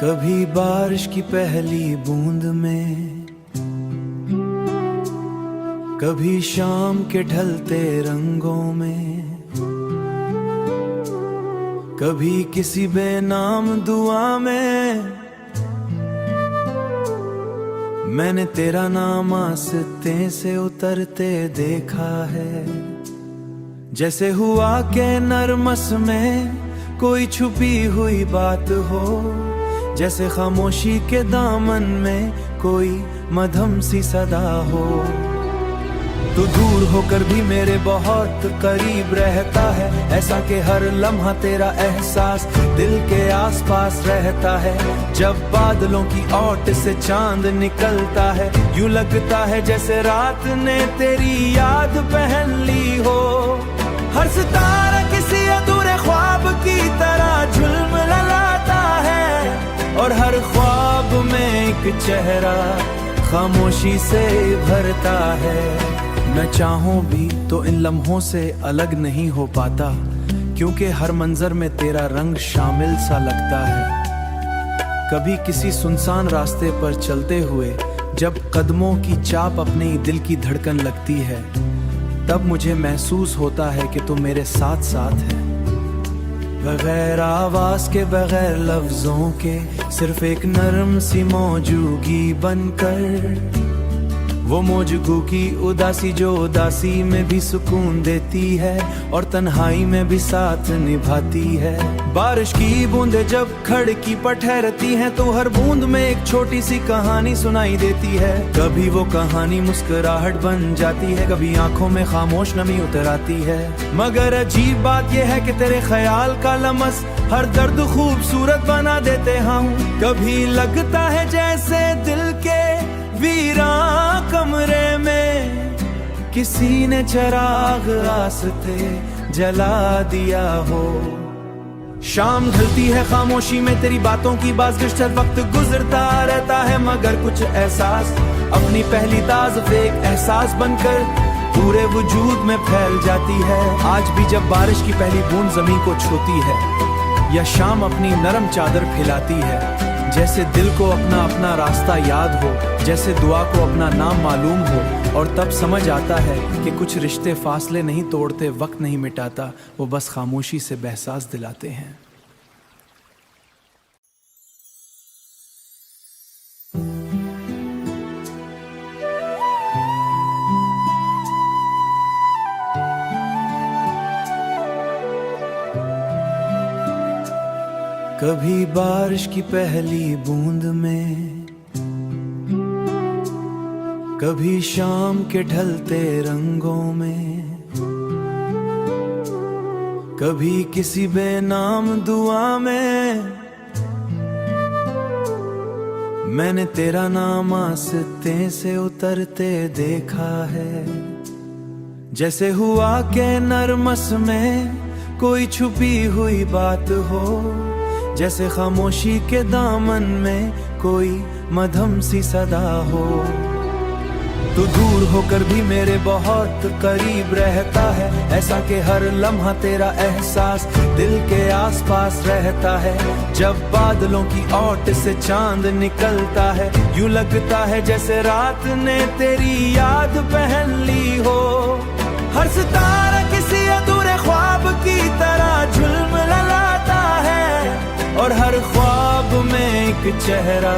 कभी बारिश की पहली बूंद में, कभी शाम के ढलते रंगों में, कभी किसी बेनाम दुआ में मैंने तेरा नाम आस्ते से उतरते देखा है। जैसे हुआ के नरमस में कोई छुपी हुई बात हो, जैसे खामोशी के दामन में कोई मधम सी सदा हो। तू दूर होकर भी मेरे बहुत करीब रहता है, ऐसा कि हर लम्हा तेरा एहसास दिल के आसपास रहता है। जब बादलों की ओट से चांद निकलता है, यूं लगता है जैसे रात ने तेरी याद पहन ली हो। हर सितारा किसी अधूरे ख्वाब की तरह झुलमिलाता है, और हर ख्वाब में एक चेहरा खामोशी से भरता है। मैं चाहूं भी तो इन लम्हों से अलग नहीं हो पाता, क्योंकि हर मंजर में तेरा रंग शामिल सा लगता है। कभी किसी सुनसान रास्ते पर चलते हुए जब कदमों की चाप अपने दिल की धड़कन लगती है, तब मुझे महसूस होता है कि तू मेरे साथ साथ है। बगैर आवाज के, बगैर लफ्जों के, सिर्फ एक नरम सी मौजूदगी बनकर, वो मौजूदगी की उदासी जो उदासी में भी सुकून देती है और तन्हाई में भी साथ निभाती है। बारिश की बूंदें जब खड़की पर ठहरती हैं, तो हर बूंद में एक छोटी सी कहानी सुनाई देती है। कभी वो कहानी मुस्कुराहट बन जाती है, कभी आंखों में खामोश नमी उतर आती है। मगर अजीब बात यह है कि तेरे ख्याल का लमस हर दर्द खूबसूरत बना देते हम। कभी लगता है जैसे दिल के वीरान कमरे में किसी ने चिराग आस्ते जला दिया हो। शाम ढलती है खामोशी में, तेरी बातों की बाज़गिश्त वक्त गुजरता रहता है, मगर कुछ एहसास अपनी पहली ताज़ एक एहसास बनकर पूरे वजूद में फैल जाती है। आज भी जब बारिश की पहली बूंद जमीन को छूती है, या शाम अपनी नरम चादर फैलाती है, जैसे दिल को अपना अपना रास्ता याद हो, जैसे दुआ को अपना नाम मालूम हो, और तब समझ आता है कि कुछ रिश्ते फासले नहीं तोड़ते, वक्त नहीं मिटाता, वो बस खामोशी से एहसास दिलाते हैं। कभी बारिश की पहली बूंद में, कभी शाम के ढलते रंगों में, कभी किसी बेनाम दुआ में मैंने तेरा नाम आस्ते से उतरते देखा है। जैसे हुआ के नरमस में कोई छुपी हुई बात हो, जैसे खामोशी के दामन में कोई मधम सी सदा हो। तू दूर होकर भी मेरे बहुत करीब रहता है, ऐसा कि हर लम्हा तेरा एहसास दिल के आसपास रहता है। जब बादलों की ओट से चांद निकलता है, यूं लगता है जैसे रात ने तेरी याद पहन ली हो। हर सितारा किसी अधूरे ख्वाब की तरह झुलमिलाता है, और हर ख्वाब में एक चेहरा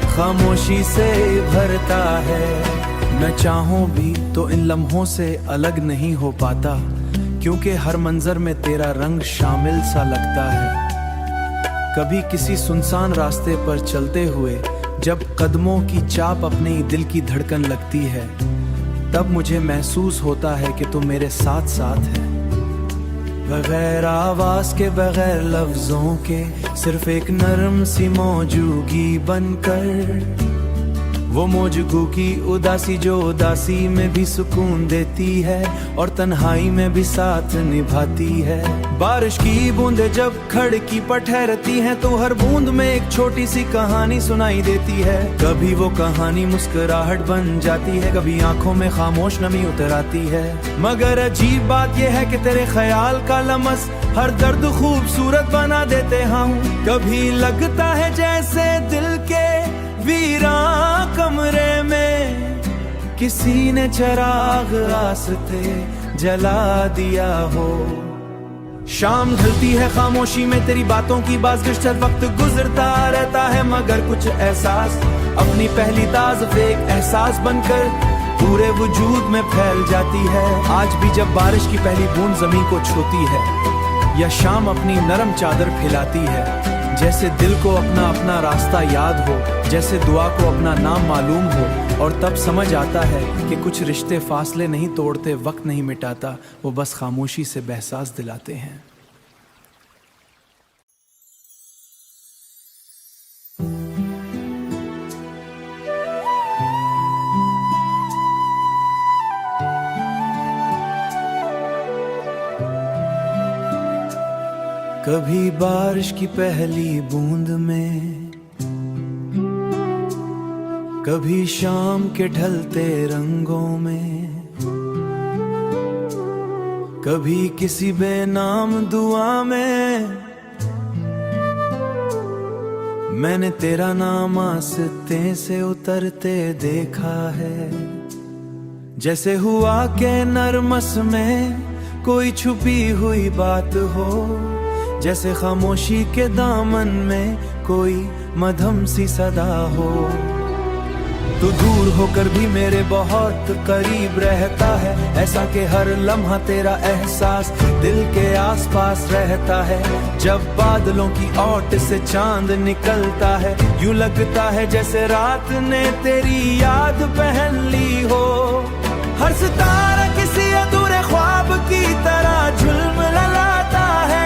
खामोशी से भरता है। मैं चाहूं भी तो इन लम्हों से अलग नहीं हो पाता, क्योंकि हर मंजर में तेरा रंग शामिल सा लगता है। कभी किसी सुनसान रास्ते पर चलते हुए जब कदमों की चाप अपने दिल की धड़कन लगती है, तब मुझे महसूस होता है कि तू मेरे साथ साथ है। बगैर आवाज के, बगैर लफ्जों के, सिर्फ एक नरम सी मौजूदगी बनकर, वो मौजगू की उदासी जो उदासी में भी सुकून देती है और तन्हाई में भी साथ निभाती है। बारिश की बूंदें जब खड़की पर ठहरती हैं तो हर बूंद में एक छोटी सी कहानी सुनाई देती है। कभी वो कहानी मुस्कुराहट बन जाती है, कभी आंखों में खामोश नमी उतर आती है। मगर अजीब बात यह है कि तेरे ख्याल का लमस हर दर्द खूबसूरत बना देते हम। कभी लगता है जैसे दिल के वीरान कमरे में किसी ने चिराग आस्ते जला दिया हो। शाम ढलती है खामोशी में तेरी बातों की बाज़गश्त, वक्त गुजरता रहता है मगर कुछ एहसास अपनी पहली ताज़ एक एहसास बनकर पूरे वजूद में फैल जाती है। आज भी जब बारिश की पहली बूंद जमीन को छूती है या शाम अपनी नरम चादर फैलाती है, जैसे दिल को अपना अपना रास्ता याद हो, जैसे दुआ को अपना नाम मालूम हो, और तब समझ आता है कि कुछ रिश्ते फासले नहीं तोड़ते, वक्त नहीं मिटाता, वो बस खामोशी से एहसास दिलाते हैं। कभी बारिश की पहली बूंद में, कभी शाम के ढलते रंगों में, कभी किसी बेनाम दुआ में, मैंने तेरा नाम आस्ते से उतरते देखा है। जैसे हुआ के नरमस में कोई छुपी हुई बात हो, जैसे खामोशी के दामन में कोई मधम सी सदा हो। तू दूर होकर भी मेरे बहुत करीब रहता है, ऐसा कि हर लम्हा तेरा एहसास दिल के आसपास रहता है। जब बादलों की ओट से चांद निकलता है, यूं लगता है जैसे रात ने तेरी याद पहन ली हो। हर सितारा किसी अधूरे ख्वाब की तरह झुलमिलाता है,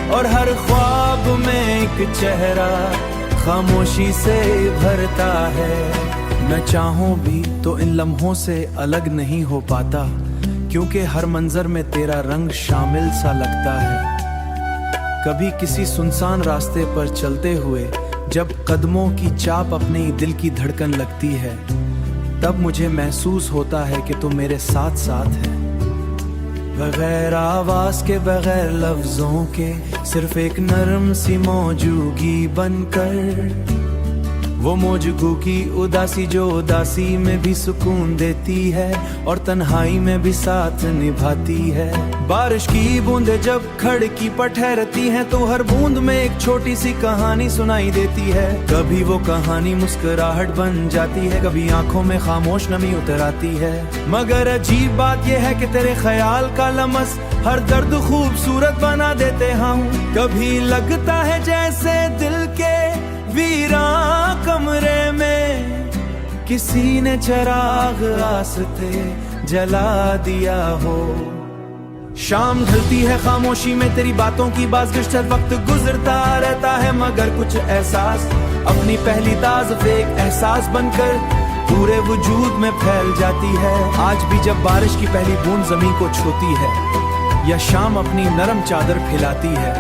और हर ख्वाब में एक चेहरा खामोशी से भरता है। मैं चाहूं भी तो इन लम्हों से अलग नहीं हो पाता, क्योंकि हर मंजर में तेरा रंग शामिल सा लगता है। कभी किसी सुनसान रास्ते पर चलते हुए जब कदमों की चाप अपने दिल की धड़कन लगती है, तब मुझे महसूस होता है कि तू मेरे साथ साथ है। बगैर आवाज के, बगैर लफ्जों के, सिर्फ एक नरम सी मौजूदगी बनकर, वो मौजगू की उदासी जो उदासी में भी सुकून देती है और तन्हाई में भी साथ निभाती है। बारिश की बूंदें जब खड़की पर ठहरती हैं तो हर बूंद में एक छोटी सी कहानी सुनाई देती है। कभी वो कहानी मुस्कुराहट बन जाती है, कभी आंखों में खामोश नमी उतर आती है। मगर अजीब बात यह है कि तेरे ख्याल का लमस हर दर्द खूबसूरत बना देते हम। कभी लगता है जैसे दिल के वीरान कमरे में किसी ने चिराग आस्ते जला दिया हो। शाम ढलती है खामोशी में तेरी बातों की बाज़गश्त, वक्त गुजरता रहता है मगर कुछ एहसास अपनी पहली ताज़ एक एहसास बनकर पूरे वजूद में फैल जाती है। आज भी जब बारिश की पहली बूंद जमीन को छूती है या शाम अपनी नरम चादर फैलाती है,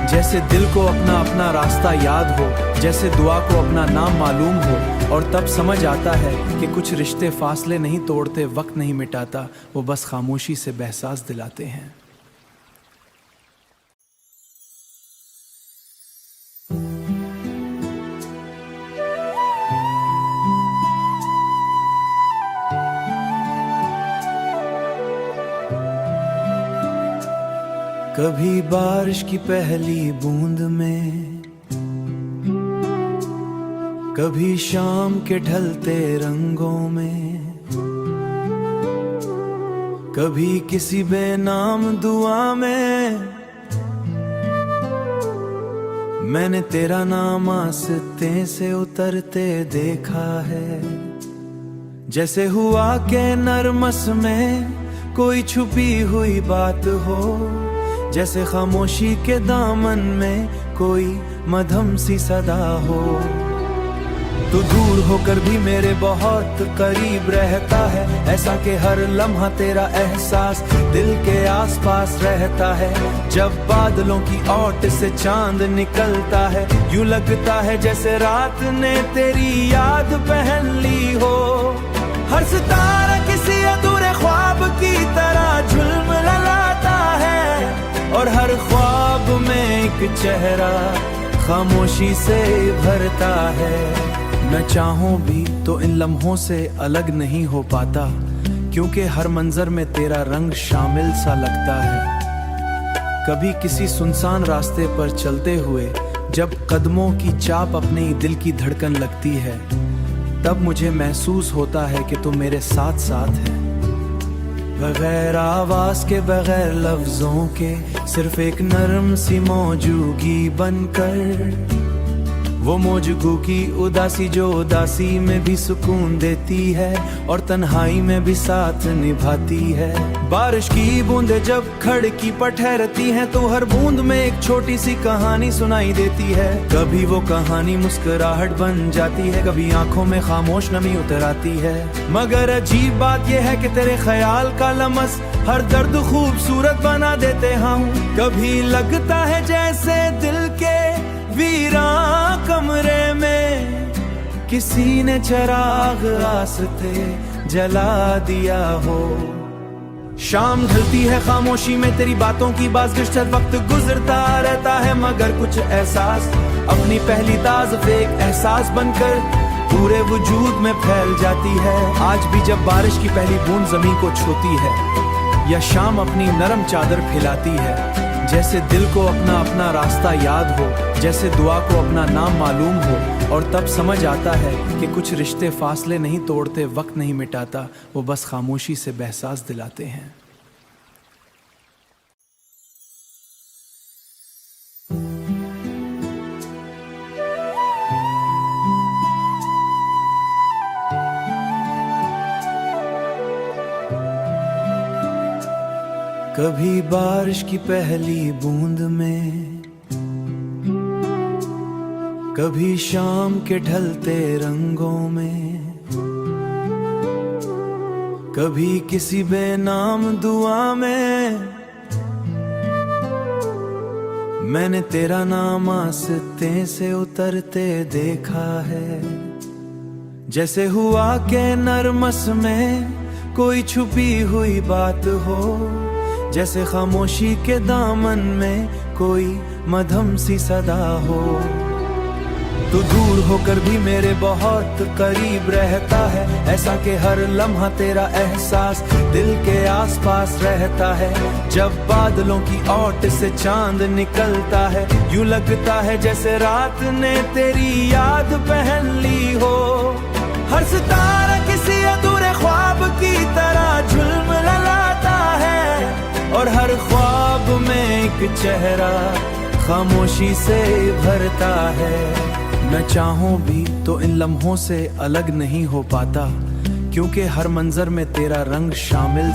जैसे दिल को अपना अपना रास्ता याद हो, जैसे दुआ को अपना नाम मालूम हो, और तब समझ आता है कि कुछ रिश्ते फासले नहीं तोड़ते, वक्त नहीं मिटाता, वो बस खामोशी से एहसास दिलाते हैं। कभी बारिश की पहली बूंद में, कभी शाम के ढलते रंगों में, कभी किसी बेनाम दुआ में, मैंने तेरा नाम आस्ते से उतरते देखा है। जैसे हुआ के नरमस में कोई छुपी हुई बात हो, जैसे खामोशी के दामन में कोई मधम सी सदा हो। तू दूर होकर भी मेरे बहुत करीब रहता है, ऐसा कि हर लम्हा तेरा एहसास दिल के आसपास रहता है। जब बादलों की ओट से चांद निकलता है, यूं लगता है जैसे रात ने तेरी याद पहन ली हो। हर सितारा किसी अधूरे ख्वाब की तरह झुलमिलाता है, और हर ख्वाब में एक चेहरा खामोशी से भरता है। मैं चाहूं भी तो इन लम्हों से अलग नहीं हो पाता, क्योंकि हर मंजर में तेरा रंग शामिल सा लगता है। कभी किसी सुनसान रास्ते पर चलते हुए जब कदमों की चाप अपने ही दिल की धड़कन लगती है, तब मुझे महसूस होता है कि तू मेरे साथ साथ है। बगैर आवाज के, बगैर लफ्जों के, सिर्फ एक नरम सी मौजूदगी बनकर, वो मौजूदगी की उदासी जो उदासी में भी सुकून देती है और तन्हाई में भी साथ निभाती है। बारिश की बूंदें जब खड़की पर ठहरती हैं, तो हर बूंद में एक छोटी सी कहानी सुनाई देती है। कभी वो कहानी मुस्कुराहट बन जाती है, कभी आंखों में खामोश नमी उतर आती है। मगर अजीब बात यह है कि तेरे ख्याल का लमस हर दर्द खूबसूरत बना देते हम। कभी लगता है जैसे दिल के वीरान कमरे में किसी ने चिराग आस्ते जला दिया हो। शाम ढलती है खामोशी में, तेरी बातों की बाज़गिश्त, वक्त गुजरता रहता है, मगर कुछ एहसास अपनी पहली ताज़ एक एहसास बनकर पूरे वजूद में फैल जाती है। आज भी जब बारिश की पहली बूंद जमीन को छूती है, या शाम अपनी नरम चादर फैलाती है, जैसे दिल को अपना अपना रास्ता याद हो, जैसे दुआ को अपना नाम मालूम हो, और तब समझ आता है कि कुछ रिश्ते फासले नहीं तोड़ते, वक्त नहीं मिटाता, वो बस खामोशी से एहसास दिलाते हैं। कभी बारिश की पहली बूंद में, कभी शाम के ढलते रंगों में, कभी किसी बेनाम दुआ में, मैंने तेरा नाम आस्ते से उतरते देखा है। जैसे हुआ के नरमस में कोई छुपी हुई बात हो, जैसे खामोशी के दामन में कोई मधम सी सदा हो। तू दूर होकर भी मेरे बहुत करीब रहता है, ऐसा कि हर लम्हा तेरा एहसास दिल के आसपास रहता है। जब बादलों की ओट से चांद निकलता है, यूं लगता है जैसे रात ने तेरी याद पहन ली हो। हर सितारा किसी अधूरे ख्वाब की तरह झुलमिलाता है, और हर ख्वाब में एक चेहरा खामोशी से भरता है। मैं चाहूं भी तो इन लम्हों से अलग नहीं हो पाता, क्योंकि हर मंजर में तेरा रंग शामिल